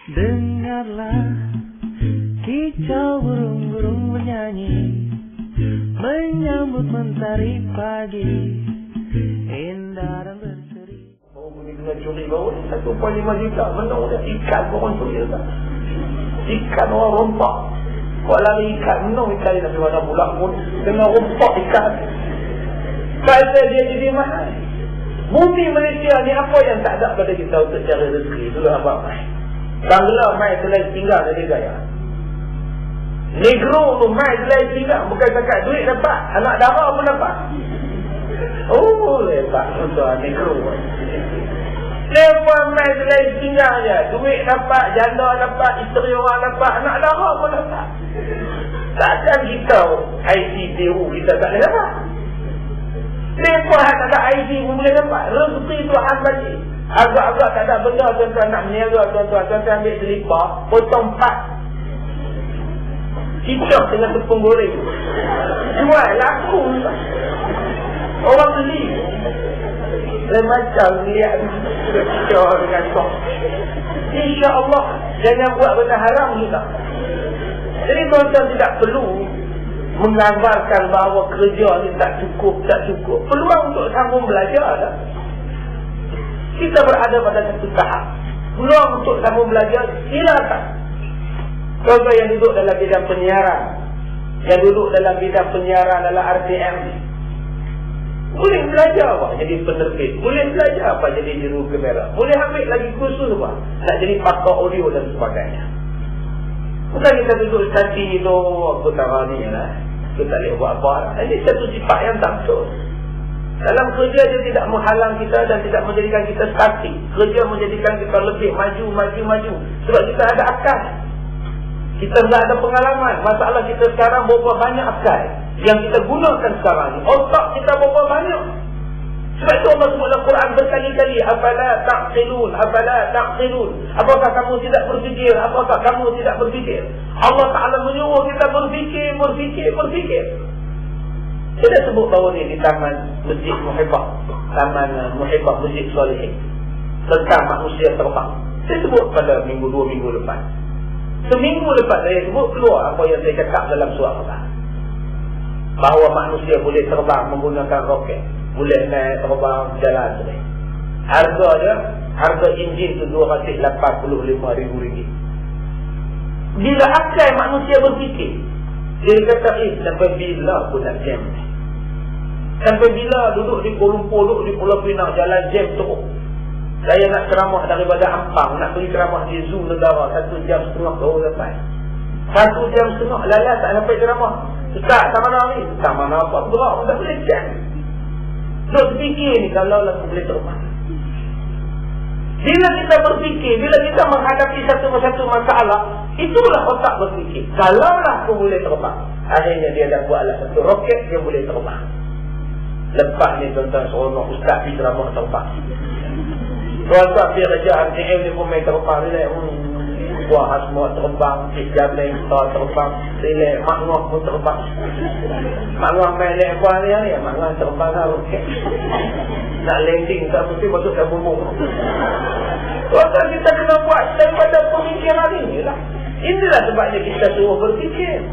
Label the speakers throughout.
Speaker 1: Dengarlah kicau burung-burung bernyanyi, menyambut mentari pagi, indah dan berseri.
Speaker 2: Baru pergi dengan curi baru 1.5 juta, menang dia ikan orang curi tak? Ikan orang rompak. Buat lari ikan, menang ikan dia sampai mana pula pun, dengan rompak ikan. Pasal dia jadi mahal. Bumi Malaysia ni apa yang tak ada pada kita untuk cari rezeki? Itulah apa mai. Bangla mai selain tinggal dari gaya. Negro tu mai selain tinggal, bukan setakat duit dapat, anak darah pun dapat. Oh, lepas untuk negro. Lepas mai selain tinggal je, duit dapat, janda dapat, isteri orang dapat, anak darah pun dapat. Takkan kita ICPU kita tak boleh dapat. Lepas tak ada ID pun boleh dapat. Rezeki Tuhan bagi. Agak-agak tak ada benda tuan-tuan nak meniaga, tuan-tuan ambil selipar, potong 4. Cicak dengan tepung goreng. Jual, laku. Orang beli. Lain macam lihat cicak dengan kong. InsyaAllah, jangan buat benda haram juga. Jadi tuan-tuan tidak perlu menggambarkan bahawa kerja ni tak cukup. Peluang untuk sambung belajar dah. Kita berada pada satu tahap. Peluang untuk sambung belajar silakan. Contoh yang duduk dalam bidang penyiaran, yang duduk dalam bidang penyiaran dalam RTM, boleh belajar apa jadi penerbit, boleh belajar apa jadi juru kamera, boleh ambil lagi kursus apa nak jadi pakar audio dan sebagainya. Bukan kita duduk stati tu, aku tak ni lah, aku tak boleh buat apa lah. Ini satu sifat yang tak betul. Dalam kerja dia tidak menghalang kita dan tidak menjadikan kita statik. Kerja menjadikan kita lebih maju. Sebab kita ada akal. Kita tidak ada pengalaman. Masalah kita sekarang berapa banyak akal yang kita gunakan sekarang ni. Otak kita berapa banyak. Sebab itu Allah sebut dalam Quran berkali-kali, afala taqilun. Apakah kamu tidak berfikir? Allah Ta'ala menyuruh kita berfikir. Kita sebut bahawa ni di Taman Masjid Muhibbah, Taman Muhibbah Masjid Solihin, tentang manusia terbang. Saya sebut pada 2 minggu lepas. Seminggu lepas saya sebut keluar apa yang saya cakap dalam surat Allah, bahawa manusia boleh terbang menggunakan roket, boleh naik terbang jalan sendiri. Harga enjin tu RM285,000. Bila akal manusia berfikir, dia kata, sampai bila aku nak jam ni? Sampai bila duduk di Kuala Lumpur, duduk di Pulau Pinang, jalan jam teruk. Saya nak ceramah daripada Ampang, nak pergi ceramah di Zoo Negara 1.5 jam baru sampai. 1.5 jam lalas tak sampai ceramah. Ustaz, tak mana ni? Tak mana apa, berak pun tak boleh jam. So, fikir ni kalau lah aku boleh terbang. Bila kita berfikir, bila kita menghadapi satu masalah, itulah otak berfikir. Kalau lah aku boleh terbang, akhirnya dia dah buatlah satu roket, dia boleh terbang. Lepas ni tuan-tuan seronok ustaz pergi ceramah terbang. Tuan-tuan pergi kerja RTM ni pun main terbang. Relax, buah semua terbang, cik Jableng terbang, relax, Mak Ngah pun terbang. Mak Ngah main lebar ni, Mak Ngah terbang lah roket. Nak landing tak mesti masuk dalam bumbu. Tuan-tuan kita kena buat daripada pemikiran ini lah. Inilah sebabnya kita suruh berfikir.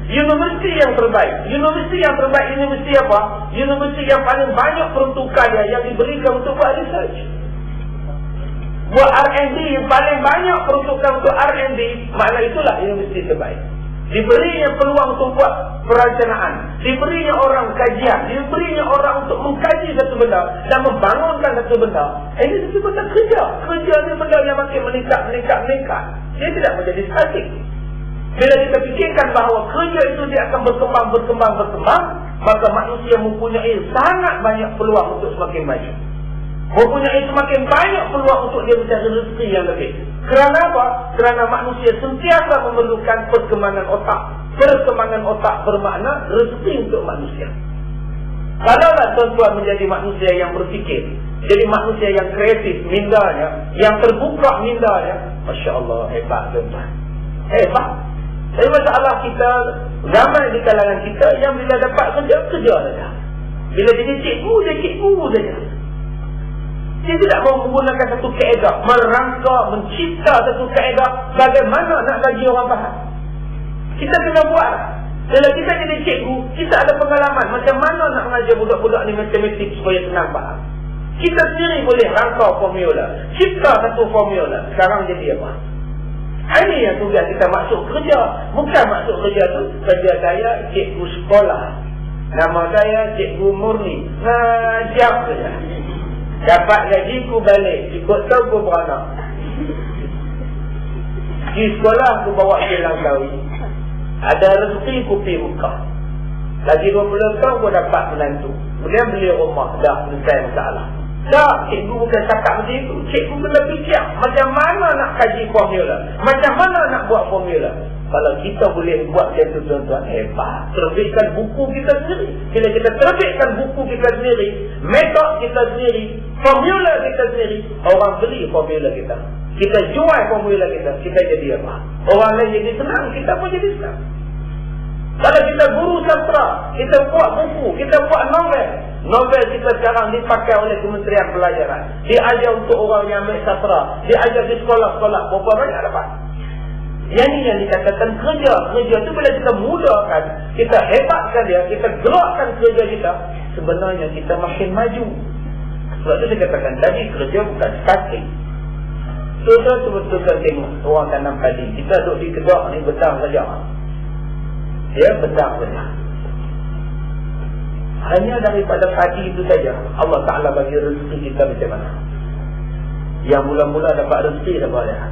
Speaker 2: Universiti yang terbaik universiti apa? Universiti yang paling banyak peruntukannya yang diberikan untuk buat research, buat R&D, yang paling banyak peruntukan untuk R&D, makna itulah universiti terbaik. Diberinya peluang untuk buat perencanaan, diberinya orang kajian, diberinya orang untuk mengkaji satu benda dan membangunkan satu benda. Ini satu benda kerja ni benda yang makin meningkat. Dia tidak menjadi statik. Bila kita fikirkan bahawa kerja itu dia akan berkembang, maka manusia mempunyai sangat banyak peluang untuk semakin maju, mempunyai semakin banyak peluang untuk dia mencari rezeki yang lebih. Kerana apa? Kerana manusia sentiasa memerlukan perkembangan otak. Perkembangan otak bermakna rezeki untuk manusia. Kalaulah tuan-tuan menjadi manusia yang berfikir, jadi manusia yang kreatif mindanya, yang terbuka mindanya, Masya Allah, hebat tuan-tuan, hebat. Tapi masalah kita, zaman di kalangan kita yang bila dapat kerja saja. Bila jadi cikgu saja. Dia tidak mau menggunakan satu kaedah, merangka, mencipta satu kaedah bagaimana nak gaji orang faham. Kita kena buat. Kalau kita jadi cikgu, kita ada pengalaman macam mana nak mengajar budak-budak ni matematik supaya senang faham. Kita sendiri boleh rangka formula, cipta satu formula. Sekarang jadi apa? Ini yang tugas kita masuk kerja. Bukan masuk kerja tu kerja saya cikgu sekolah, nama saya Cikgu Murni, ngajar saja. Dapat gaji ku balik, ikut tahu ku beranak. Di sekolah ku bawa gelang kahwin, ada rezeki ku pergi Mekah. Lagi 20 tahun ku dapat menantu, kemudian beli rumah, dah selesai masalah. Tak, cikgu bukan cakap macam itu. Cikgu kena fikir macam mana nak kaji formula, macam mana nak buat formula. Kalau kita boleh buat macam itu, tuan-tuan, hebat. Terbitkan buku kita sendiri. Bila kita terbitkan buku kita sendiri, metod kita sendiri, formula kita sendiri, orang beli formula kita. Kita jual formula kita, kita jadi apa? Orang lain jadi senang, kita pun jadi senang. Kalau kita guru sastra, kita buat buku, kita buat novel. Novel kita sekarang dipakai oleh Kementerian Pelajaran. Diajar untuk orang yang ambil sastra. Diajar di sekolah-sekolah. Berapa banyak dapat? Yang ini yang dikatakan kerja. Kerja itu bila kita mudahkan, kita hebatkan dia, kita gerakkan kerja kita, sebenarnya kita makin maju. Sebab itu saya katakan tadi, kerja bukan statik. Betul-betul tengok orang tanam padi. Kita duduk di kedok ni betang saja. Ya, betang saja. Hanya daripada padi itu saja Allah Ta'ala bagi rezeki kita macam mana. Yang mula-mula dapat rezeki dapat dia.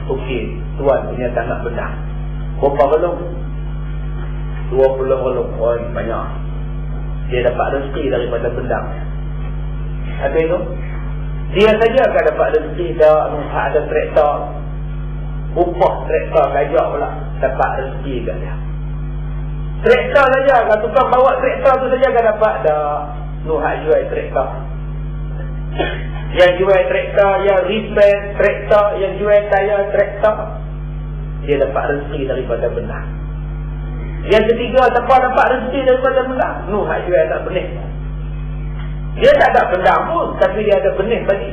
Speaker 2: Okey, tuan punya tanah benang. Berapa belum? 20 belum. Oh, banyak. Dia dapat rezeki daripada benang. Habis tu dia saja akan dapat rezeki dah. Ada traktor, upah traktor gajah pula dapat rezeki kat dia. Traktor saja, kalau tukang bawa traktor tu saja akan dapat dah. Hak jual traktor, yang jual traktor, yang repair traktor, yang jual tayar traktor, dia dapat rezeki daripada benang. Yang ketiga, siapa dapat rezeki daripada benang? Hak jual tak benih. Dia tak ada benang pun, tapi dia ada benih padi.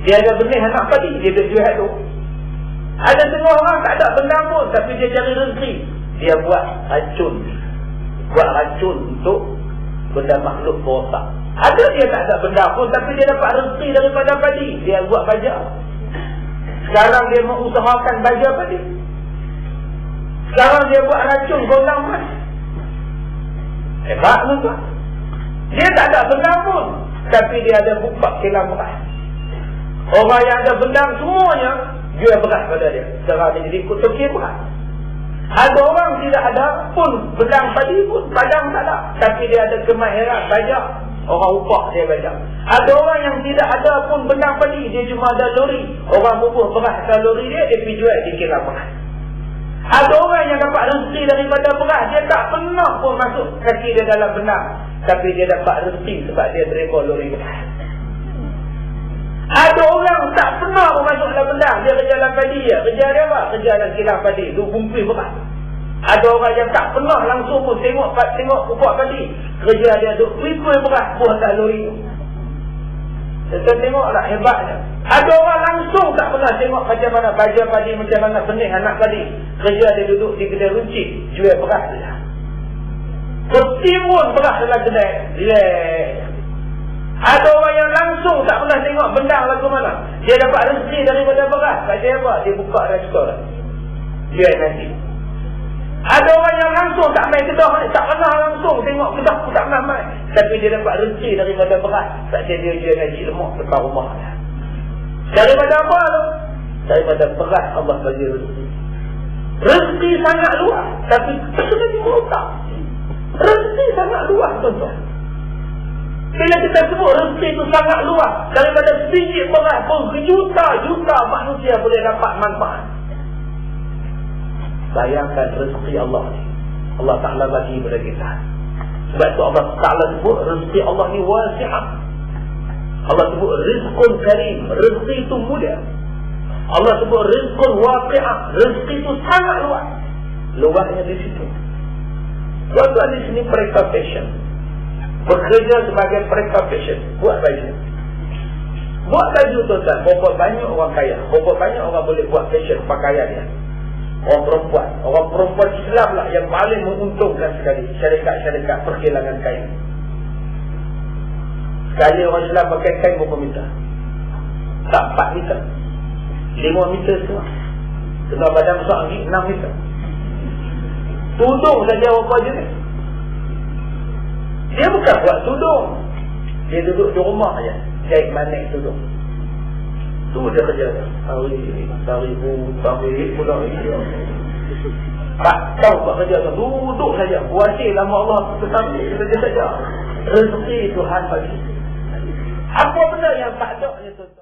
Speaker 2: Dia ada benih anak padi, dia jual tu. Ada setengah orang tak ada benang pun, tapi dia cari rezeki. Dia buat racun. Buat racun untuk benda makhluk berotak. Ada dia tak ada benda pun, tapi dia dapat rezeki daripada padi. Dia buat baja. Sekarang dia mengusahakan baja padi. Sekarang dia buat racun golong emas. Hebat tuan. Dia tak ada benda pun, tapi dia ada buka kilang beras. Orang yang ada bendang semuanya jual beras pada dia. Sekarang dia jadi ikut tokey beras. Ada orang tidak ada pun bedang padi pun, padang tak ada, tapi dia ada kemahiran bajak. Orang upah dia bajak. Ada orang yang tidak ada pun bedang padi, dia cuma ada lori. Orang bubuh beras ke lori dia pergi jual di kilang beras. Ada orang yang dapat rezeki daripada beras, dia tak pernah pun masuk kaki dia dalam benang, tapi dia dapat rezeki sebab dia terima lori beras. Ada orang tak pernah masuk dalam bendang, dia kerja dalam padi je. Kerja dia apa? Kerja dalam kilang padi, tu bungkui beras. Ada orang yang tak pernah langsung pun tengok pupuk padi, kerja dia duk kuih-kuih beras buah atas lori tu. Kita tengoklah hebatnya. Ada orang langsung tak pernah tengok macam mana baja padi, macam mana benih anak padi. Kerja dia duduk di kedai runcit, jual beras saja. Bertimbun beras dalam kedai. Ada orang yang langsung tak pernah tengok bendang lagu mana. Dia dapat rezeki daripada beras. Tak dia apa? Dia buka restoran, jual nasi. Ada orang yang langsung tak main kedah, tak pernah langsung tengok kedah pun tak pernah main, tapi dia dapat rezeki daripada beras. Tak dia jual nasi lemak depan rumah. Daripada apa tu? Daripada beras Allah bagi rezeki. Rezeki sangat luas, tapi kena dimutak. Rezeki sangat luas tuan-tuan. Bila kita sebut rezeki itu sangat luas, daripada sedikit beras pun juta-juta manusia boleh dapat manfaat. Bayangkan rezeki Allah ni, Allah Ta'ala bagi kepada kita. Sebab itu Allah Ta'ala sebut rezeki Allah ni wasi'ah. Allah sebut rizqun karim, rezeki itu mulia. Allah sebut rizqun waqi'ah, rezeki itu sangat luas. Luasnya di situ. Tuan-tuan di sini preparation, bekerja sebagai preparation, buat baju. Buat baju tuan-tuan, berapa banyak orang kaya, berapa banyak orang boleh buat fashion pakaian dia. Orang perempuan Islam lah yang paling menguntungkan sekali syarikat-syarikat perkilangan kain. Sekali orang Islam pakai kain berapa meter? Tak 4 meter, 5 meter semua. Kena badan besar lagi 6 meter. Tudung saja berapa jenis. Dia bukan buat tudung, dia duduk di rumah saja jahit manik tudung. Tu dia kerja dia. Tarik pula dia. Tak tahu buat kerja tu. Duduk saja. Puasir nama Allah. Tetapi kerja saja. Rezeki Tuhan bagi. Apa benda yang tak ada ni tuan-tuan?